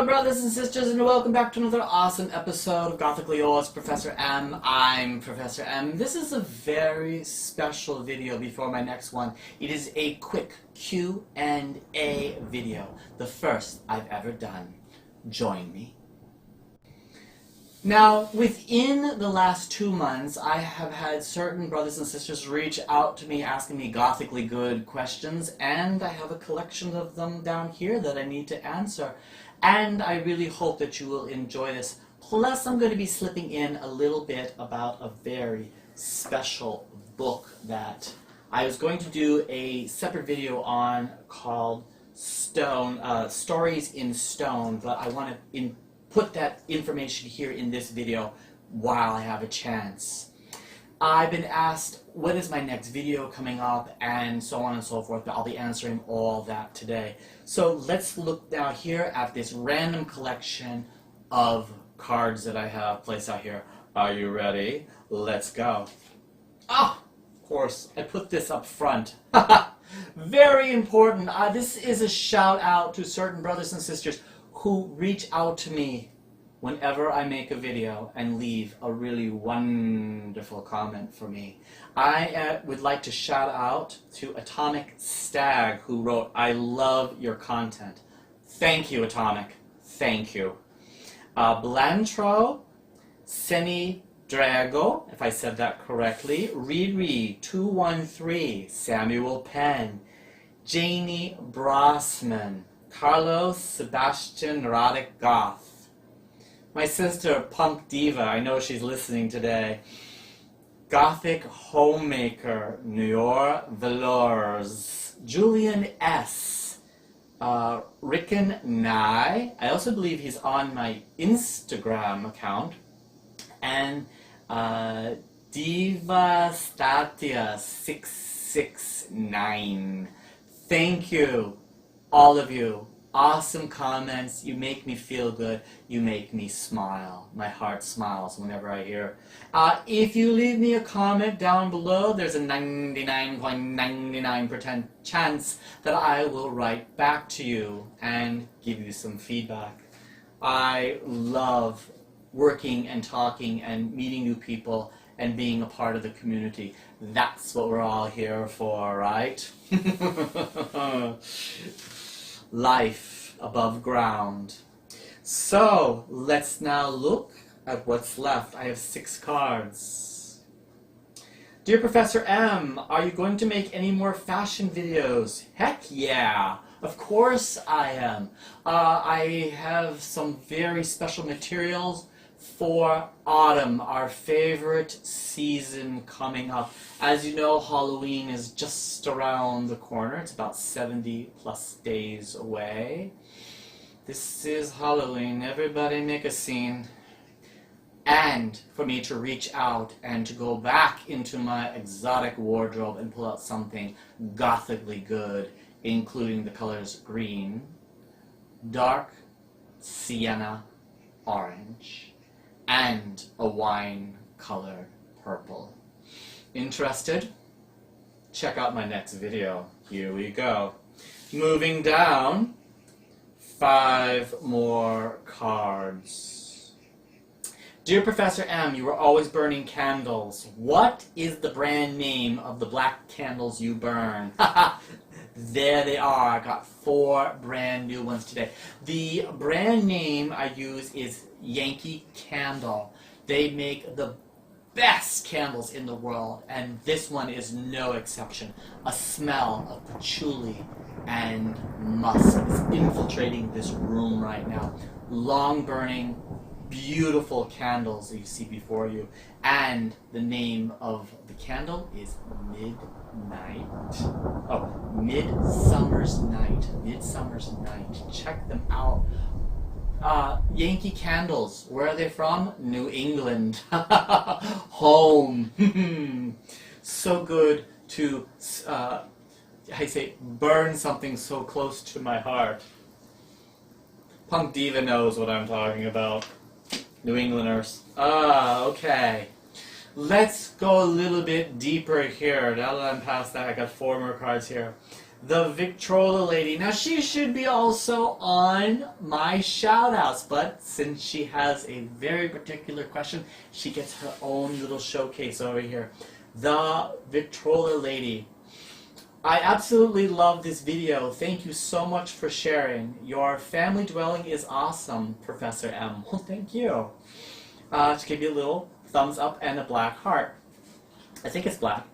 brothers and sisters, and welcome back to another awesome episode of Gothically Yours, Professor M. I'm Professor M. This is a very special video before my next one. It is a quick Q&A video, the first I've ever done. Join me. Now, within the last 2 months, I have had certain brothers and sisters reach out to me asking me gothically good questions, and I have a collection of them down here that I need to answer. And I really hope that you will enjoy this. Plus, I'm going to be slipping in a little bit about a very special book that I was going to do a separate video on called Stories in Stone, but I want to put that information here in this video while I have a chance. I've been asked what is my next video coming up and so on and so forth, but I'll be answering all that today. So let's look now here at this random collection of cards that I have placed out here. Are you ready? Let's go. Ah, of course, I put this up front. Very important. This is a shout out to certain brothers and sisters who reach out to me whenever I make a video and leave a really wonderful comment for me. I would like to shout out to Atomic Stag, who wrote, "I love your content." Thank you, Atomic. Thank you. Blantro, Seni Drago, if I said that correctly, Riri 213, Samuel Penn, Janie Brossman, Carlos Sebastian Radek Goth, my sister Punk Diva, I know she's listening today, Gothic Homemaker, Noor Valors, Julian S, Rickon Nye, I also believe he's on my Instagram account, and Divastatia 669. Thank you, all of you. Awesome comments. You make me feel good. You make me smile. My heart smiles whenever I hear. If you leave me a comment down below, there's a 99.99% chance that I will write back to you and give you some feedback. I love working and talking and meeting new people and being a part of the community. That's what we're all here for, right? Life above ground. So, let's now look at what's left. I have 6 cards. Dear Professor M, are you going to make any more fashion videos? Heck yeah! Of course I am. I have some very special materials for autumn, our favorite season coming up. As you know, Halloween is just around the corner. It's about 70 plus days away. This is Halloween. Everybody make a scene. And for me to reach out and to go back into my exotic wardrobe and pull out something gothically good, including the colors green, dark sienna orange, and a wine-colored purple. Interested? Check out my next video. Here we go. Moving down, 5 more cards. Dear Professor M, you were always burning candles. What is the brand name of the black candles you burn? There they are. I got 4 brand new ones today. The brand name I use is Yankee Candle. They make the best candles in the world, and this one is no exception. A smell of patchouli and musk is infiltrating this room right now. Long burning, beautiful candles that you see before you, and the name of the candle is Midnight. Oh, Midsummer's Night. Midsummer's Night. Check them out. Yankey Candles. Where are they from? New England. Home. So good to, I say, burn something so close to my heart. Punk Diva knows what I'm talking about. New Englanders. Okay. Let's go a little bit deeper here. Now that I'm past that, I got 4 more cards here. The Victrola lady. Now, she should be also on my shout-outs, but since she has a very particular question, she gets her own little showcase over here. The Victrola lady. I absolutely love this video. Thank you so much for sharing. Your family dwelling is awesome, Professor M. Well, thank you. To give you a little thumbs up and a black heart. I think it's black.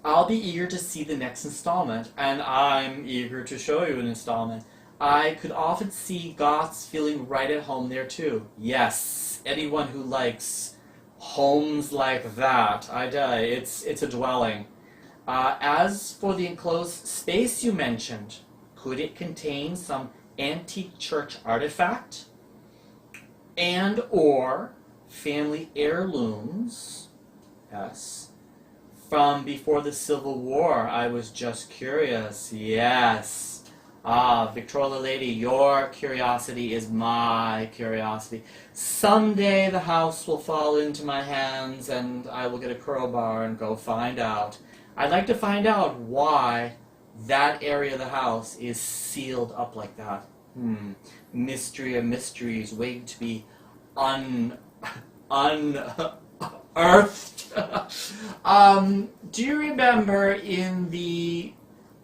I'll be eager to see the next installment, and I'm eager to show you an installment. I could often see Goths feeling right at home there too. Yes, anyone who likes homes like that, it's a dwelling. As for the enclosed space you mentioned, could it contain some antique church artifact and or family heirlooms? Yes. From before the Civil War, I was just curious. Yes. Victrola lady, your curiosity is my curiosity. Someday the house will fall into my hands and I will get a crowbar and go find out. I'd like to find out why that area of the house is sealed up like that. Mystery of mysteries waiting to be unearthed. Do you remember in the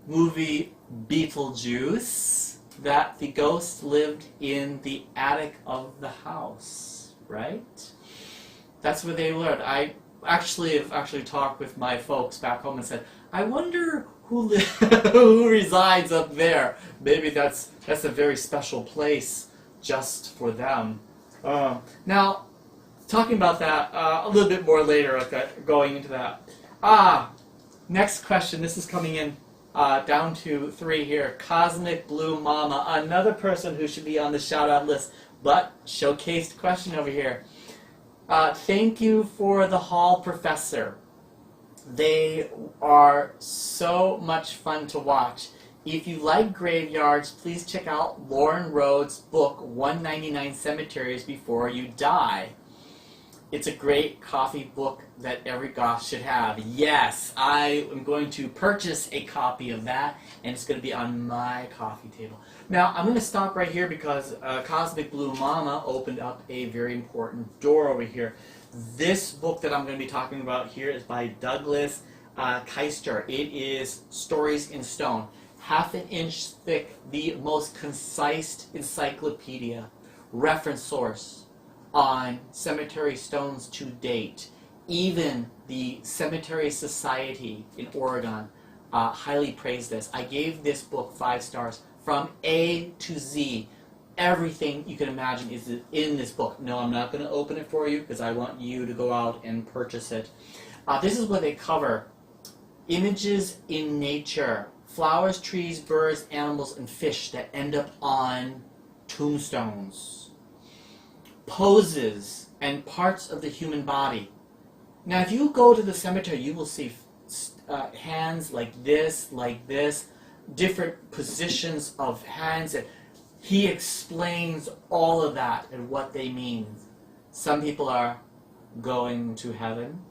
movie Beetlejuice that the ghost lived in the attic of the house, right? That's where they lived. I have talked with my folks back home and said, I wonder who resides up there. Maybe that's a very special place just for them. Now, talking about that a little bit more later, going into that. Next question. This is coming in down to 3 here. Cosmic Blue Mama, another person who should be on the shout-out list, but showcased question over here. Thank you for the Hall Professor. They are so much fun to watch. If you like graveyards, please check out Lauren Rhodes' book, 199 Cemeteries Before You Die. It's a great coffee book that every Goth should have. Yes, I am going to purchase a copy of that, and it's going to be on my coffee table. Now, I'm going to stop right here because Cosmic Blue Mama opened up a very important door over here. This book that I'm going to be talking about here is by Douglas Keister. It is Stories in Stone. 1/2 inch thick, the most concise encyclopedia, reference source on cemetery stones to date. Even the Cemetery Society in Oregon highly praised this. I gave this book 5 stars from A to Z. Everything you can imagine is in this book. No, I'm not going to open it for you because I want you to go out and purchase it. This is what they cover. Images in nature. Flowers, trees, birds, animals, and fish that end up on tombstones. Poses and parts of the human body. Now, if you go to the cemetery, you will see hands like this, different positions of hands. And he explains all of that and what they mean. Some people are going to heaven.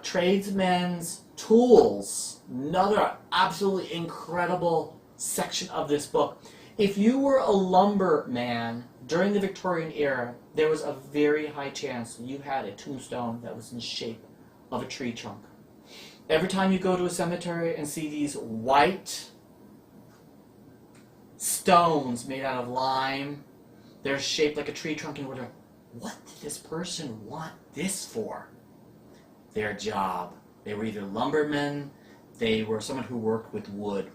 Tradesmen's tools. Another absolutely incredible section of this book. If you were a lumberman during the Victorian era, there was a very high chance you had a tombstone that was in the shape of a tree trunk. Every time you go to a cemetery and see these white stones made out of lime, they're shaped like a tree trunk, and you wonder, what did this person want this for? Their job. They were either lumbermen, they were someone who worked with wood.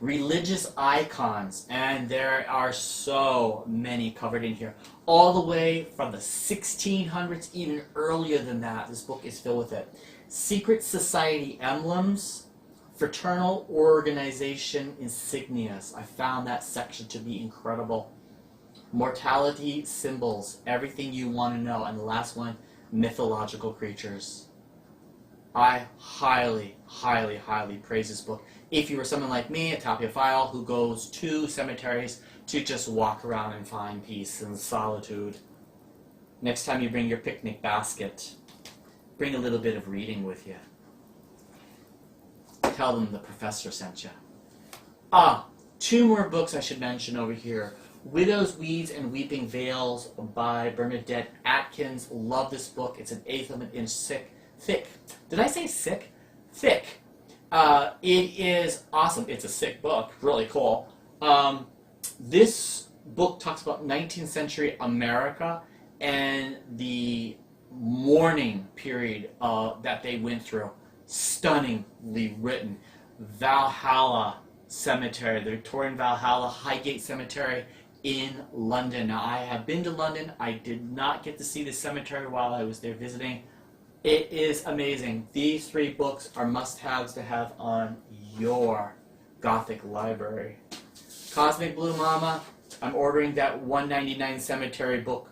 Religious icons, and there are so many covered in here. All the way from the 1600s, even earlier than that, this book is filled with it. Secret society emblems, fraternal organization insignias. I found that section to be incredible. Mortality symbols, everything you want to know. And the last one, mythological creatures. I highly, highly, highly praise this book. If you were someone like me, a tapiophile who goes to cemeteries to just walk around and find peace and solitude. Next time you bring your picnic basket, bring a little bit of reading with you. tell them the professor sent you. Ah, two more books I should mention over here. Widow's Weeds and Weeping Veils by Bernadette Atkins. Love this book. It's an eighth of an inch thick. Did I say sick? Thick. It is awesome. It's a sick book. Really cool. This book talks about 19th century America and the mourning period that they went through. Stunningly written. Valhalla Cemetery, the Victorian Valhalla Highgate Cemetery in London. Now, I have been to London. I did not get to see the cemetery while I was there visiting. It is amazing. These three books are must-haves to have on your Gothic library. Cosmic Blue Mama, I'm ordering that $1.99 cemetery book.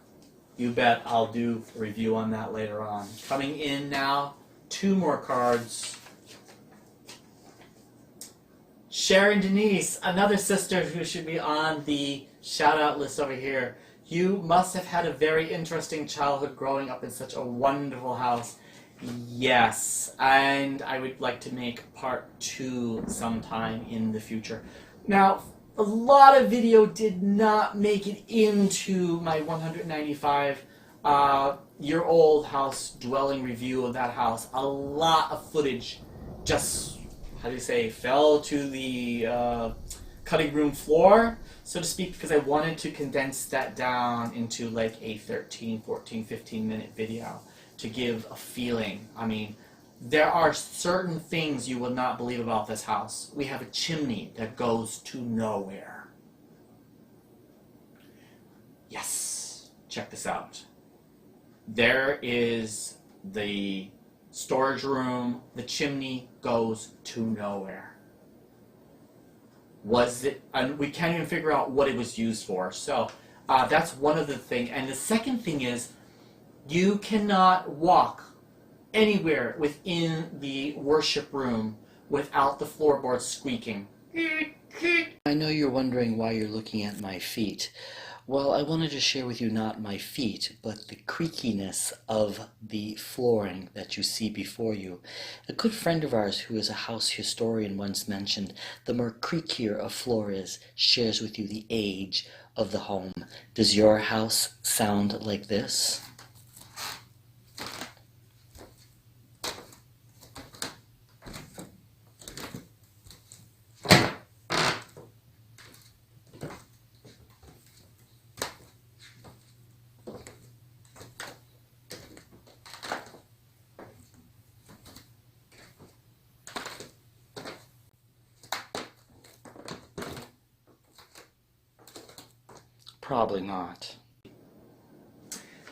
You bet I'll do a review on that later on. Coming in now, two more cards. Sharon Denise, another sister who should be on the shout-out list over here. You must have had a very interesting childhood growing up in such a wonderful house. Yes, and I would like to make part 2 sometime in the future. Now, a lot of video did not make it into my 195-year-old house dwelling review of that house. A lot of footage just, how do you say, fell to the cutting room floor, so to speak, because I wanted to condense that down into like a 13, 14, 15-minute video to give a feeling. I mean, there are certain things you will not believe about this house. We have a chimney that goes to nowhere. Yes, check this out. There is the storage room. The chimney goes to nowhere. Was it, and we can't even figure out what it was used for. So that's one of the things. And the second thing is, you cannot walk anywhere within the worship room without the floorboards squeaking. I know you're wondering why you're looking at my feet. Well, I wanted to share with you not my feet, but the creakiness of the flooring that you see before you. A good friend of ours who is a house historian once mentioned, the more creakier a floor is, shares with you the age of the home. Does your house sound like this? Probably not.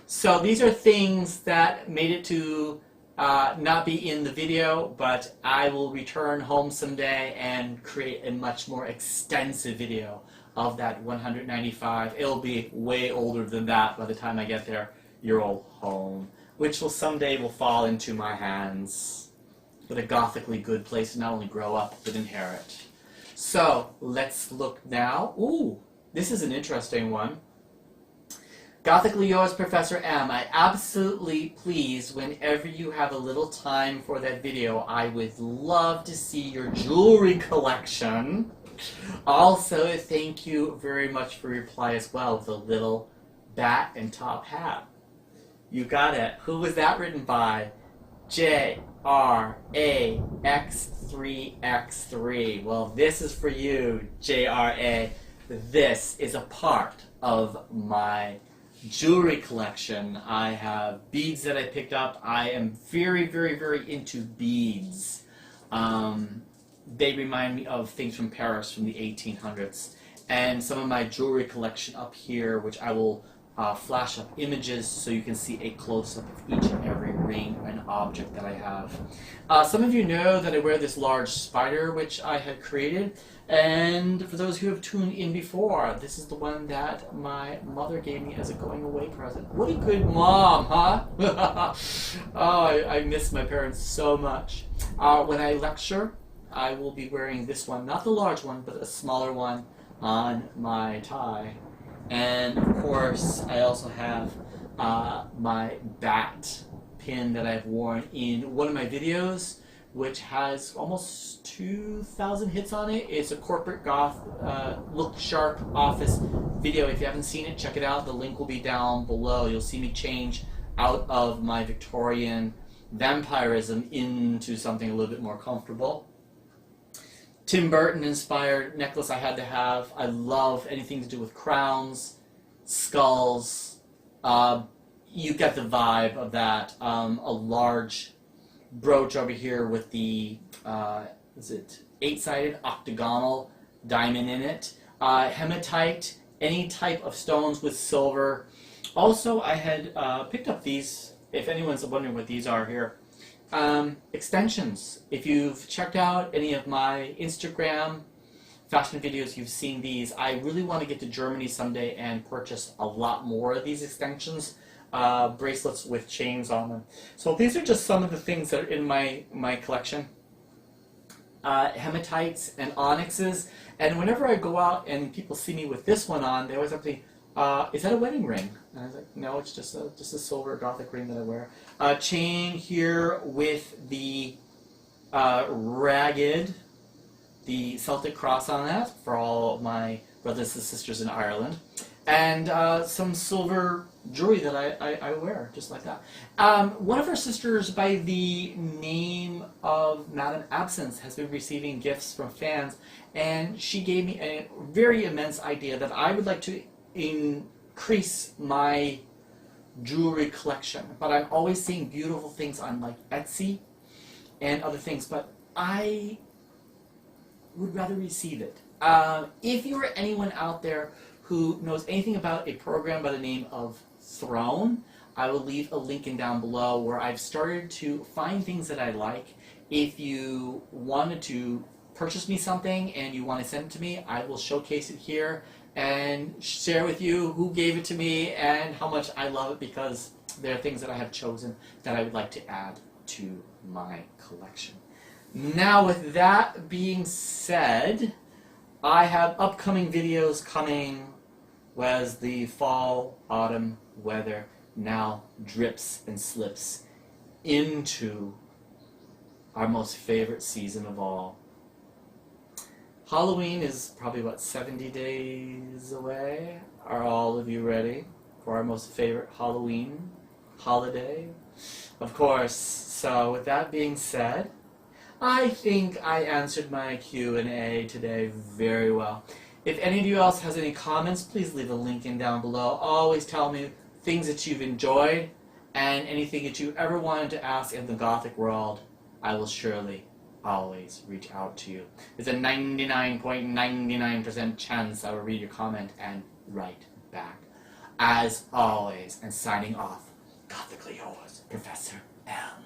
So these are things that made it to not be in the video, but I will return home someday and create a much more extensive video of that 195. It'll be way older than that by the time I get there, year old home, which will someday will fall into my hands. But a gothically good place to not only grow up, but inherit. So let's look now. Ooh, this is an interesting one. Gothically yours, Professor M. I absolutely please, whenever you have a little time for that video, I would love to see your jewelry collection. Also, thank you very much for your reply as well with a little bat and top hat. You got it. Who was that written by? JRAX3X3. Well, this is for you, JRA. This is a part of my jewelry collection. I have beads that I picked up. I am very, very, very into beads. They remind me of things from Paris from the 1800s. And some of my jewelry collection up here, which I will flash up images so you can see a close-up of each and every ring and object that I have. Some of you know that I wear this large spider which I had created, and for those who have tuned in before, this is the one that my mother gave me as a going-away present. What a good mom, huh? Oh, I miss my parents so much. When I lecture, I will be wearing this one, not the large one, but a smaller one on my tie. And of course, I also have my bat pin that I've worn in one of my videos which has almost 2,000 hits on it. It's a corporate goth, look sharp office video. If you haven't seen it, check it out. The link will be down below. You'll see me change out of my Victorian vampirism into something a little bit more comfortable. Tim Burton inspired necklace I had to have. I love anything to do with crowns, skulls. You get the vibe of that. A large brooch over here with the, is it 8-sided octagonal diamond in it. Hematite, any type of stones with silver. Also, I had picked up these, if anyone's wondering what these are here. Extensions. If you've checked out any of my Instagram fashion videos, you've seen these. I really want to get to Germany someday and purchase a lot more of these extensions. Bracelets with chains on them. So these are just some of the things that are in my collection. Hematites and onyxes. And whenever I go out and people see me with this one on, they always have to say, is that a wedding ring? And I was like, no, it's just a silver Gothic ring that I wear. Chain here with the ragged, the Celtic cross on that for all of my brothers and sisters in Ireland. And some silver jewelry that I wear, just like that. One of our sisters by the name of Madame Absence has been receiving gifts from fans, and she gave me a very immense idea that I would like to increase my jewelry collection. But I'm always seeing beautiful things on like Etsy and other things, but I would rather receive it. If you are anyone out there who knows anything about a program by the name of Throne, I will leave a link in down below where I've started to find things that I like. If you wanted to purchase me something and you want to send it to me, I will showcase it here and share with you who gave it to me and how much I love it, because there are things that I have chosen that I would like to add to my collection. Now, with that being said, I have upcoming videos coming as the fall, autumn weather now drips and slips into our most favorite season of all. Halloween is probably, what, 70 days away? Are all of you ready for our most favorite Halloween holiday? Of course. So with that being said, I think I answered my Q&A today very well. If any of you else has any comments, please leave a link in down below. Always tell me things that you've enjoyed and anything that you ever wanted to ask in the Gothic world. I will surely always reach out to you. There's a 99.99% chance I will read your comment and write back. As always, and signing off, Gothically yours, Professor M.